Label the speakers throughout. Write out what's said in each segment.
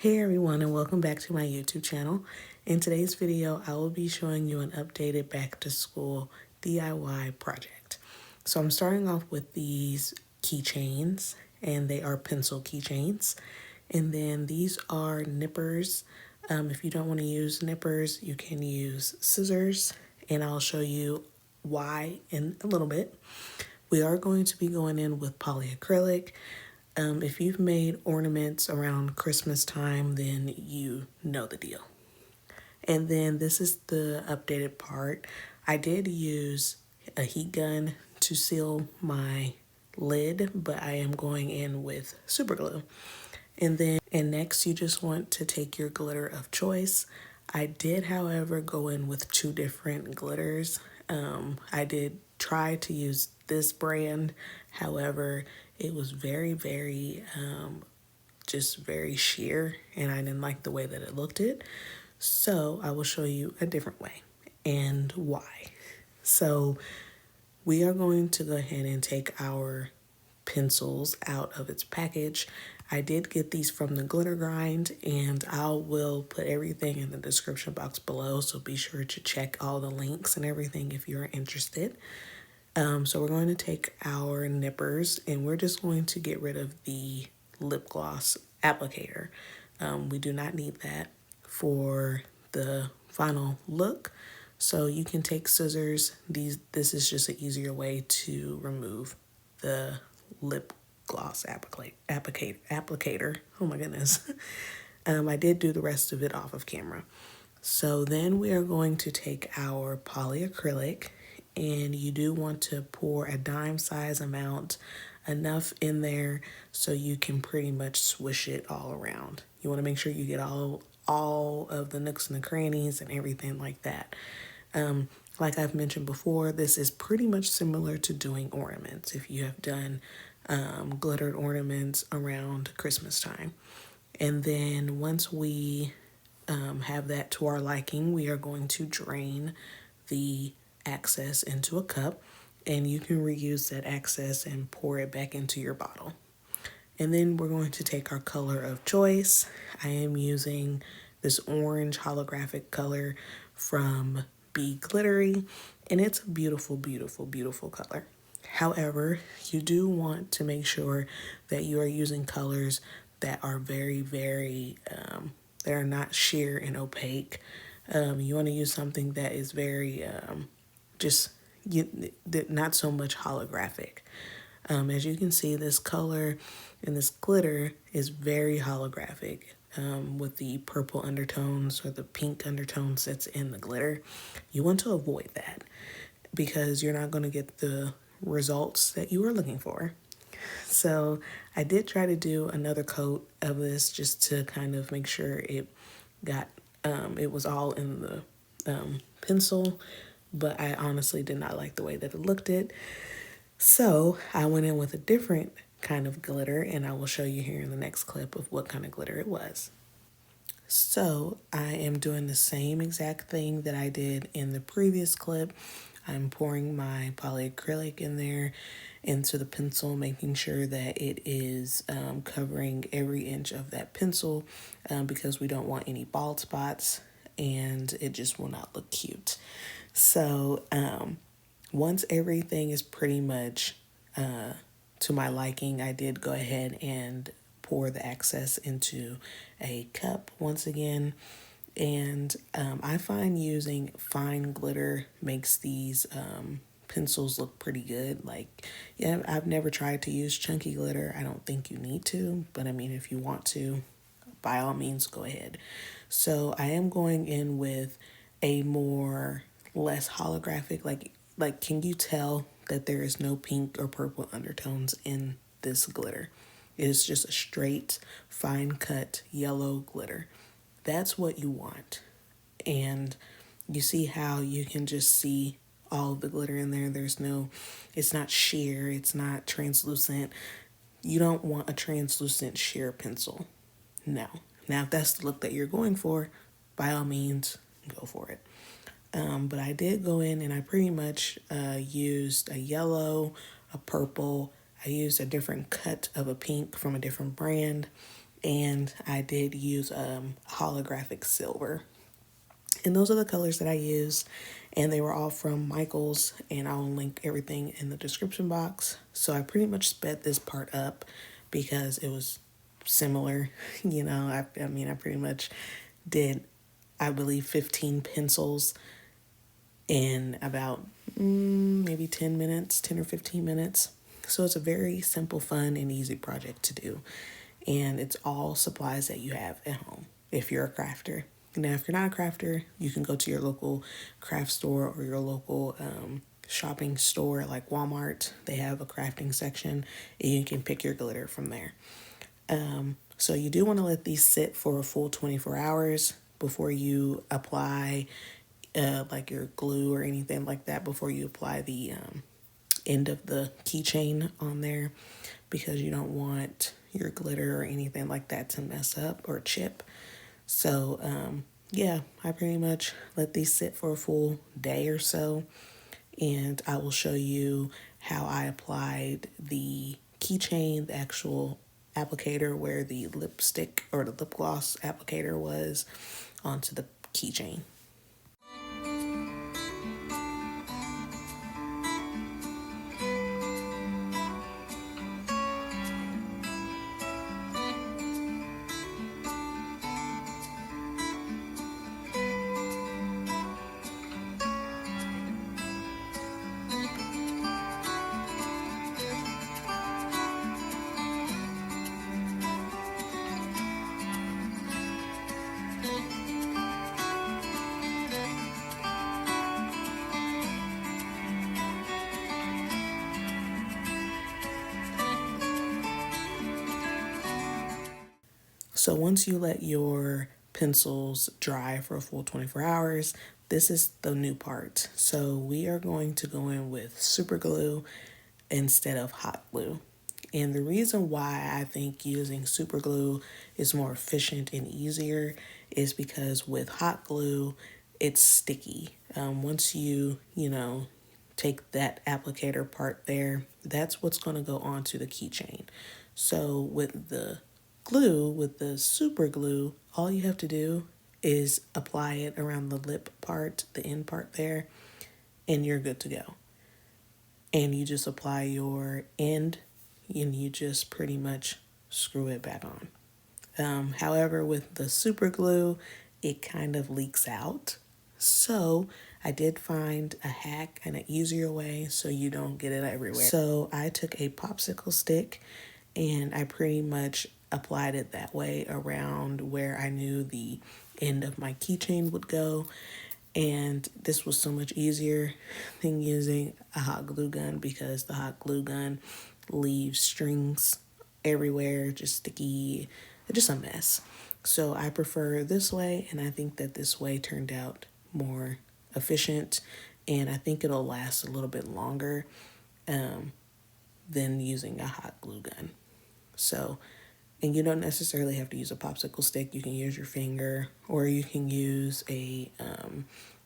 Speaker 1: Hey everyone, and welcome back to my YouTube channel. In today's video, I will be showing you an updated back to school DIY project. So I'm starting off with these keychains, and they are pencil keychains. And then these are nippers. If you don't want to use nippers, you can use scissors, and I'll show you why in a little bit. We are going to be going in with polyacrylic. If you've made ornaments around Christmas time, then you know the deal. And then this is the updated part. I did use a heat gun to seal my lid, but I am going in with super glue. And next you just want to take your glitter of choice. I did, however, go in with two different glitters. I did try to use this brand. However, it was very just very sheer, and I didn't like the way that it looked. So I will show you a different way and why. So we are going to go ahead and take our pencils out of its package. I did get these from the glitter grind, and I will put everything in the description box below, so be sure to check all the links and everything if you're interested. So we're going to take our nippers, and we're just going to get rid of the lip gloss applicator. We do not need that for the final look. So you can take scissors. This is just an easier way to remove the lip gloss applicator. Oh my goodness. I did do the rest of it off of camera. So then we are going to take our polyacrylic, and you do want to pour a dime size amount, enough in there so you can pretty much swish it all around. You want to make sure you get all of the nooks and the crannies and everything like that. Like I've mentioned before, this is pretty much similar to doing ornaments if you have done glittered ornaments around Christmas time. And then once we have that to our liking, we are going to drain the excess into a cup, and you can reuse that excess and pour it back into your bottle. And then we're going to take our color of choice. I am using this orange holographic color from Be Glittery, and it's a beautiful color. However, you do want to make sure that you are using colors that are very that are not sheer and opaque. You want to use something that is very not so much holographic. As you can see, this color and this glitter is very holographic, with the purple undertones or the pink undertones that's in the glitter. You want to avoid that because you're not going to get the results that you were looking for. So I did try to do another coat of this just to kind of make sure it got it was all in the pencil, but I honestly did not like the way that it looked. So I went in with a different kind of glitter, and I will show you here in the next clip of what kind of glitter it was. So I am doing the same exact thing that I did in the previous clip. I'm pouring my polyacrylic in there into the pencil, making sure that it is covering every inch of that pencil, because we don't want any bald spots and it just will not look cute. So once everything is pretty much to my liking, I did go ahead and pour the excess into a cup once again. And I find using fine glitter makes these pencils look pretty good. Like, yeah, I've never tried to use chunky glitter. I don't think you need to, but I mean, if you want to, by all means, go ahead. So I am going in with a less holographic, like can you tell that there is no pink or purple undertones in this glitter? It is just a straight, fine cut yellow glitter. That's what you want. And you see how you can just see all of the glitter in there. It's not sheer, it's not translucent. You don't want a translucent sheer pencil. No. Now, if that's the look that you're going for, by all means, go for it. But I did go in and I pretty much used a yellow, a purple. I used a different cut of a pink from a different brand, and I did use holographic silver. And those are the colors that I used, and they were all from Michaels, and I'll link everything in the description box. So I pretty much sped this part up because it was similar. I mean, I pretty much did, I believe, 15 pencils in about maybe 10 minutes, 10 or 15 minutes. So it's a very simple, fun, and easy project to do. And it's all supplies that you have at home if you're a crafter. Now, if you're not a crafter, you can go to your local craft store or your local shopping store like Walmart. They have a crafting section, and you can pick your glitter from there. So you do want to let these sit for a full 24 hours before you apply like your glue or anything like that, before you apply the end of the keychain on there, because you don't want your glitter or anything like that to mess up or chip. So yeah, I pretty much let these sit for a full day or so, and I will show you how I applied the keychain, the actual applicator where the lipstick or the lip gloss applicator was, onto the keychain. So once you let your pencils dry for a full 24 hours, this is the new part. So we are going to go in with super glue instead of hot glue. And the reason why I think using super glue is more efficient and easier is because with hot glue, it's sticky. Once you take that applicator part there, that's what's going to go onto the keychain. So with the glue, with the super glue, all you have to do is apply it around the lip part, the end part there, and you're good to go. And you just apply your end and you just pretty much screw it back on. However, with the super glue, it kind of leaks out. So I did find a hack and an easier way so you don't get it everywhere. So I took a popsicle stick and I pretty much applied it that way around where I knew the end of my keychain would go. And this was so much easier than using a hot glue gun, because the hot glue gun leaves strings everywhere, just sticky, just a mess. So I prefer this way, and I think that this way turned out more efficient, and I think it'll last a little bit longer than using a hot glue gun. So, and you don't necessarily have to use a popsicle stick. You can use your finger, or you can use a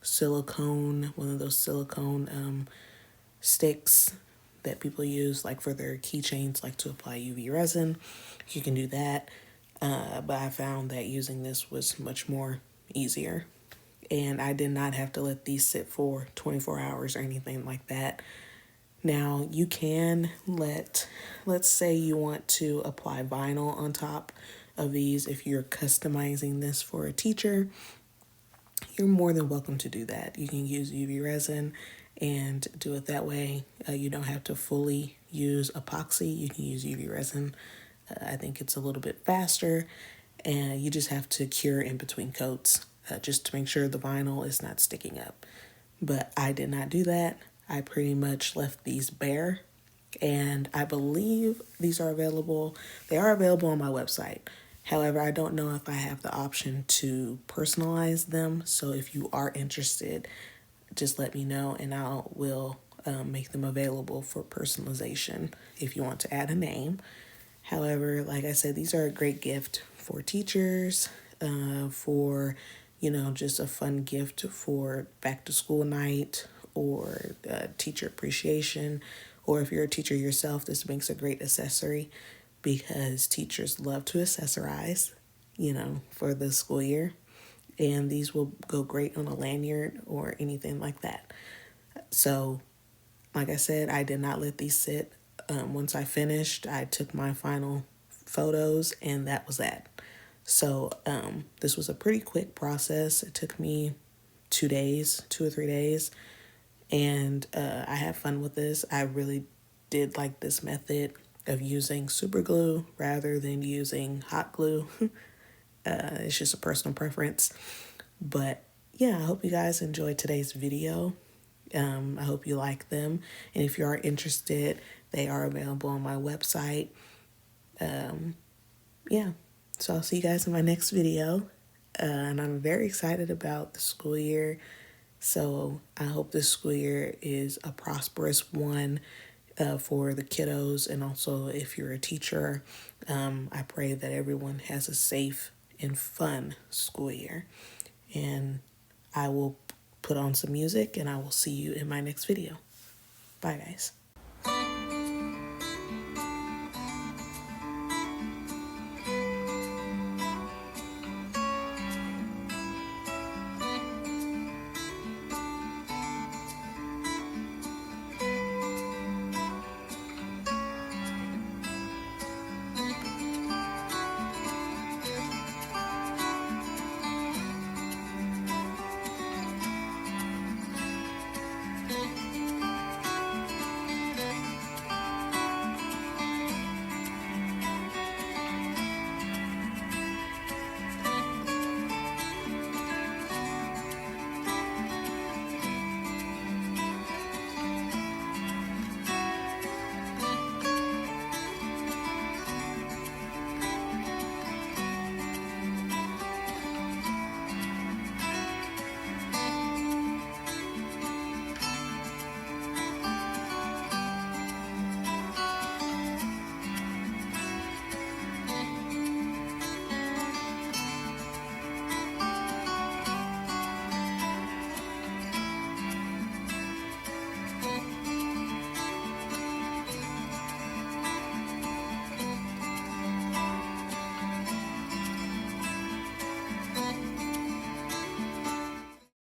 Speaker 1: silicone, one of those silicone sticks that people use like for their keychains, like to apply UV resin. You can do that. But I found that using this was much more easier. And I did not have to let these sit for 24 hours or anything like that. Now you can let's say you want to apply vinyl on top of these. If you're customizing this for a teacher, you're more than welcome to do that. You can use UV resin and do it that way. You don't have to fully use epoxy. You can use UV resin. I think it's a little bit faster, and you just have to cure in between coats just to make sure the vinyl is not sticking up. But I did not do that. I pretty much left these bare, and I believe these are available. They are available on my website. However, I don't know if I have the option to personalize them. So if you are interested, just let me know, and I will make them available for personalization if you want to add a name. However, like I said, these are a great gift for teachers, for, just a fun gift for back to school night or teacher appreciation. Or if you're a teacher yourself, this makes a great accessory. because teachers love to accessorize, for the school year. And these will go great on a lanyard or anything like that. So, like I said, I did not let these sit. Once I finished, I took my final photos, and that was that. So this was a pretty quick process. It took me 2 days, 2 or 3 days, and I had fun with this. I really did like this method of using super glue rather than using hot glue. It's just a personal preference. But yeah, I hope you guys enjoyed today's video. I hope you like them. And if you are interested, they are available on my website. Yeah, so I'll see you guys in my next video. And I'm very excited about the school year. So I hope this school year is a prosperous one for the kiddos. And also, if you're a teacher, I pray that everyone has a safe and fun school year. And I will put on some music, and I will see you in my next video. Bye, guys.